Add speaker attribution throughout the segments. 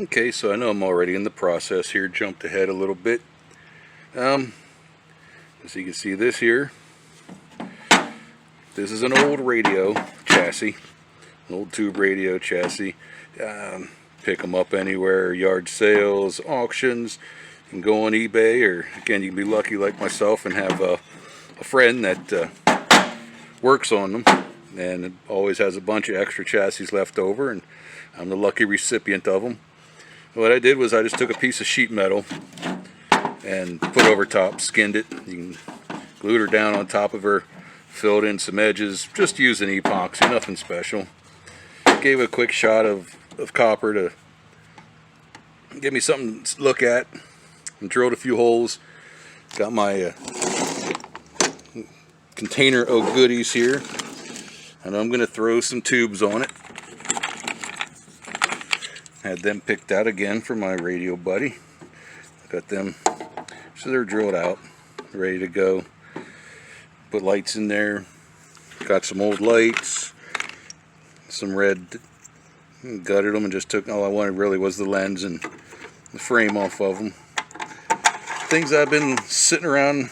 Speaker 1: Okay, so I know I'm already in the process here, jumped ahead a little bit. As you can see this here, this is an old radio chassis, an old tube radio chassis. Pick them up anywhere, yard sales, auctions, you can go on eBay, or again, you can be lucky like myself and have a friend that works on them and it always has a bunch of extra chassis left over, and I'm the lucky recipient of them. What I did was I just took a piece of sheet metal and put over top, skinned it. You can glued her down on top of her, filled in some edges, just using epoxy, nothing special. Gave it a quick shot of copper to give me something to look at, and drilled a few holes. Got my container of goodies here, and I'm going to throw some tubes on it. Had them picked out again for my radio buddy. Got them, so they're drilled out, ready to go. Put lights in there. Got some old lights, some red. Gutted them and just took, all I wanted really was the lens and the frame off of them. Things I've been sitting around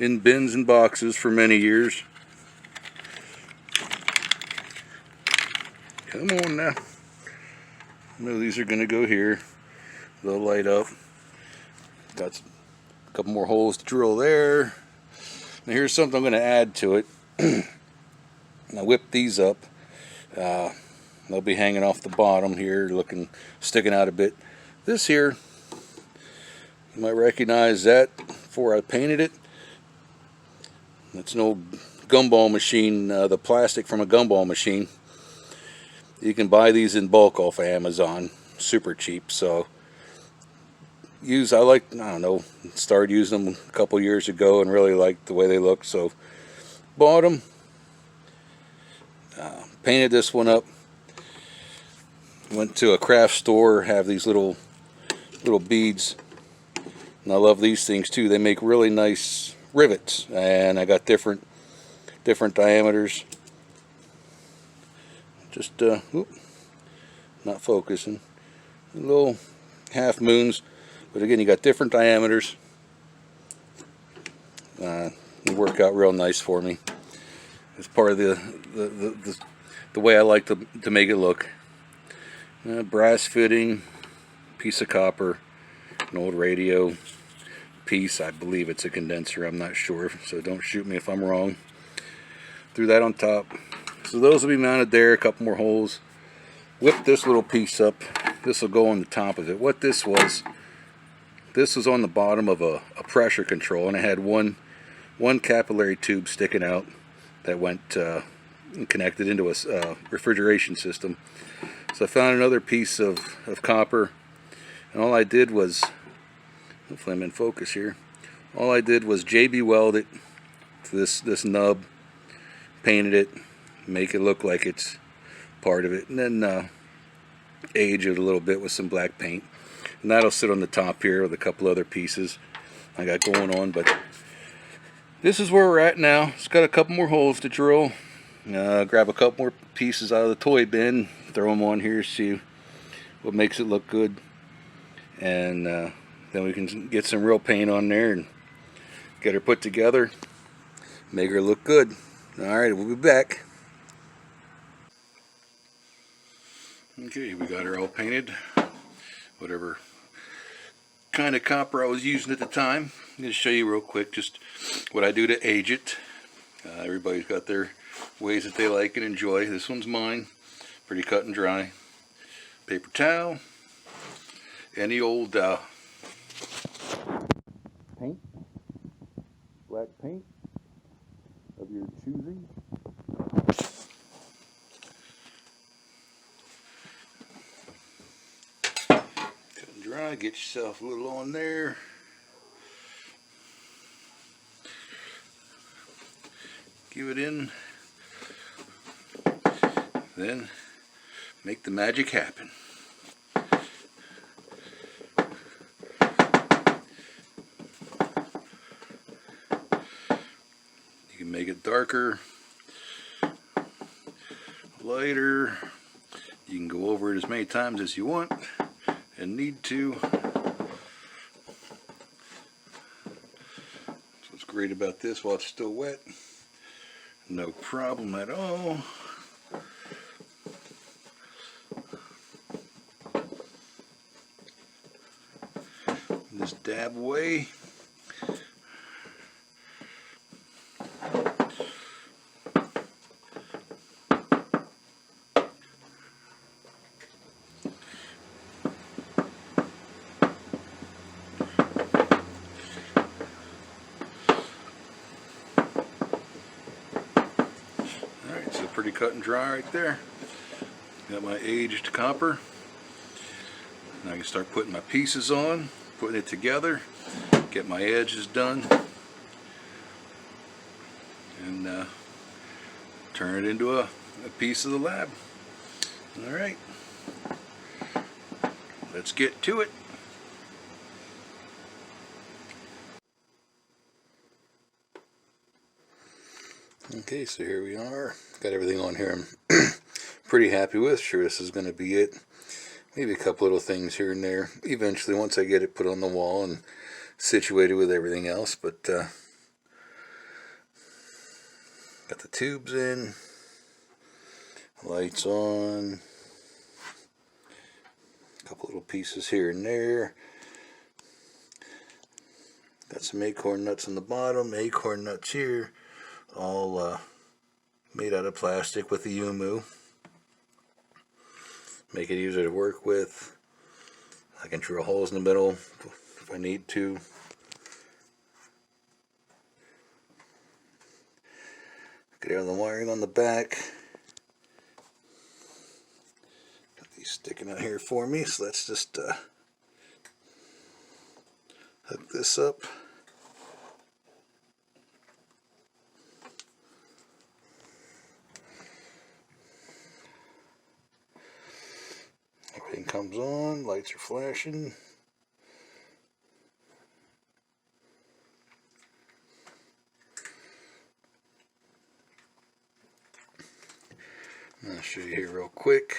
Speaker 1: in bins and boxes for many years. Come on now. I know these are going to go here. They'll light up. Got a couple more holes to drill there. Now here's something I'm going to add to it. I whip these up. They'll be hanging off the bottom here, sticking out a bit. This here, you might recognize that before I painted it. That's an old gumball machine, the plastic from a gumball machine. You can buy these in bulk off of Amazon, super cheap. So I don't know, started using them a couple years ago and really liked the way they look. So bought them, painted this one up. Went to a craft store, have these little beads, and I love these things too. They make really nice rivets, and I got different diameters. Just not focusing. Little half moons, but again, you got different diameters. They work out real nice for me. It's part of the way I like to make it look. Brass fitting, piece of copper, an old radio piece. I believe it's a condenser, I'm not sure, so don't shoot me if I'm wrong. Threw that on top. So those will be mounted there, a couple more holes. Whip this little piece up. This will go on the top of it. What this was on the bottom of a pressure control, and it had one capillary tube sticking out that went connected into a refrigeration system. So I found another piece of copper, and all I did was, hopefully I'm in focus here, all I did was JB weld it to this nub, painted it, make it look like it's part of it, and then age it a little bit with some black paint. And that'll sit on the top here with a couple other pieces I got going on. But this is where we're at now. It's got a couple more holes to drill. Grab a couple more pieces out of the toy bin, throw them on here, see what makes it look good, and then we can get some real paint on there and get her put together, make her look good. Alright, we'll be back. Okay, we got her all painted, whatever kind of copper I was using at the time. I'm going to show you real quick just what I do to age it. Everybody's got their ways that they like and enjoy. This one's mine, pretty cut and dry. Paper towel, any old paint, black paint of your choosing. Cut and dry, get yourself a little on there. Give it in, then make the magic happen. You can make it darker, lighter. You can go over it as many times as you want and need to. That's what's great about this while it's still wet. No problem at all. Just dab away. Alright, so pretty cut and dry right there. Got my aged copper. Now I can start putting my pieces on, putting it together, get my edges done, and turn it into a piece of the lab. Alright, let's get to it. Okay, so here we are. Got everything on here I'm pretty happy with. Sure, this is going to be it. Maybe a couple little things here and there eventually once I get it put on the wall and situated with everything else. But got the tubes in, lights on, a couple little pieces here and there. Got some acorn nuts on the bottom, acorn nuts here, all made out of plastic with the Yumu. Make it easier to work with. I can drill holes in the middle if I need to. Get out the wiring on the back. Got these sticking out here for me, so let's just hook this up. Everything comes on, lights are flashing. I'll show you here real quick.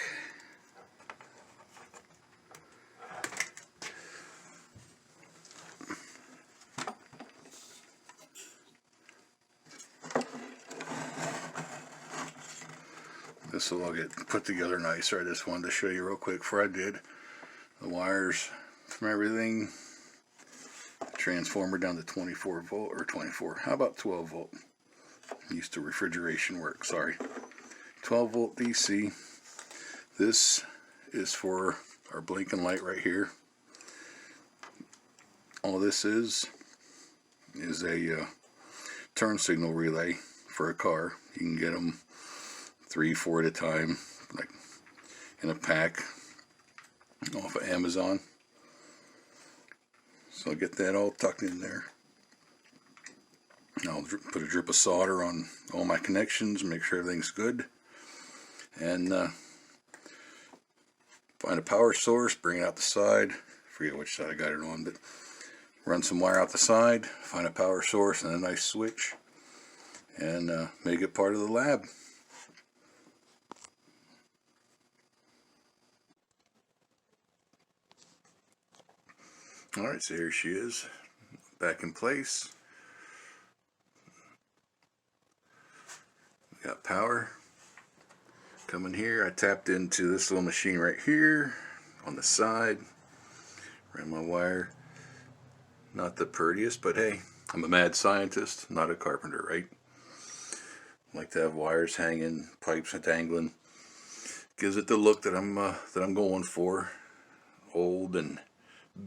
Speaker 1: This will all get put together nice. I just wanted to show you real quick before I did. The wires from everything. Transformer down to 24 volt or 24. How about 12 volt? Used to refrigeration work, sorry. 12 volt DC. This is for our blinking light right here. All this is a turn signal relay for a car. You can get them 3, 4 at a time, like in a pack off of Amazon. So I'll get that all tucked in there. I'll put a drip of solder on all my connections, make sure everything's good, and find a power source, bring it out the side. Forget which side I got it on, but run some wire out the side, find a power source and a nice switch, and make it part of the lab. Alright, so here she is, back in place. We got power coming here. I tapped into this little machine right here on the side. Ran my wire. Not the prettiest, but hey, I'm a mad scientist, not a carpenter, right? I like to have wires hanging, pipes dangling. Gives it the look that I'm going for. Old and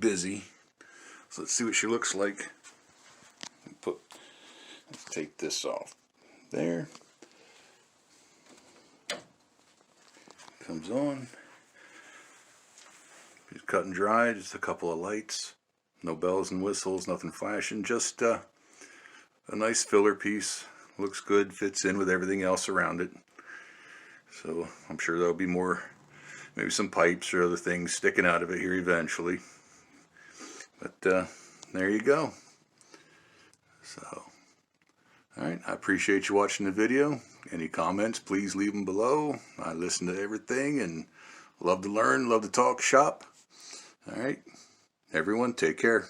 Speaker 1: busy. So let's see what she looks like. Let's take this off. There. Comes on. She's cut and dry, just a couple of lights. No bells and whistles, nothing flashing, just a nice filler piece. Looks good, fits in with everything else around it. So I'm sure there'll be more, maybe some pipes or other things sticking out of it here eventually. But there you go. So, alright, I appreciate you watching the video. Any comments, please leave them below. I listen to everything and Love to learn, love to talk shop. All right, everyone, take care.